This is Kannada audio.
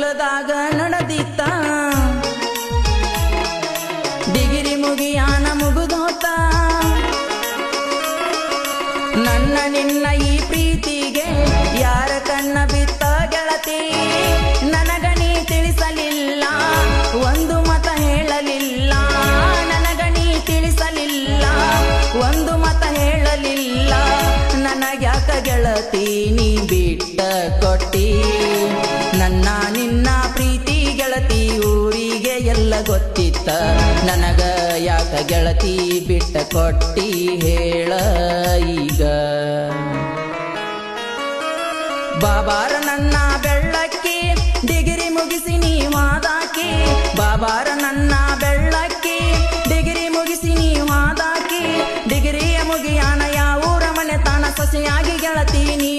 ಹೊಲದಾಗ ನಡೆದಿತ್ತ ಡಿಗಿರಿ ಮುಗಿಯಾನ ಮುಗುದೋತ ನನ್ನ ನಿನ್ನ ಈ ಪ್ರೀತಿಗೆ ಯಾರ ಕಣ್ಣ ಬಿತ್ತ ಗೆಳತಿ ನನಗ ನೀ ತಿಳಿಸಲಿಲ್ಲ ಒಂದು ಮತ ಹೇಳಲಿಲ್ಲ ನನಗ ನೀ ತಿಳಿಸಲಿಲ್ಲ ಒಂದು ಮತ ಹೇಳಲಿಲ್ಲ ನನಗ್ಯಾಕ ಗೆಳತಿ ನೀ ಬಿಟ್ಟ ಕೊಟ್ಟಿ ನನ್ನ ನಿನ್ನ ಪ್ರೀತಿ ಗೆಳತಿ ಊರಿಗೆ ಎಲ್ಲ ಗೊತ್ತಿತ್ತ ನನಗ ಯಾಕ ಗೆಳತಿ ಬಿಟ್ಟ ಕೊಟ್ಟಿ ಹೇಳ ಈಗ ಬಾಬಾರ ನನ್ನ ಬೆಳ್ಳಕ್ಕಿ ಡಿಗಿರಿ ಮುಗಿಸಿ ನೀವಾದಾಕಿ ಬಾಬಾರ ನನ್ನ ಬೆಳ್ಳಕ್ಕಿ ಡಿಗಿರಿ ಮುಗಿಸಿ ನೀವಾದಾಕಿ ಡಿಗಿರಿಯ ಮುಗಿಯಾನ ಯಾವೂರ ಮನೆ ತಾನ ಸೊಸೆಯಾಗಿ ಗೆಳತಿ ನೀ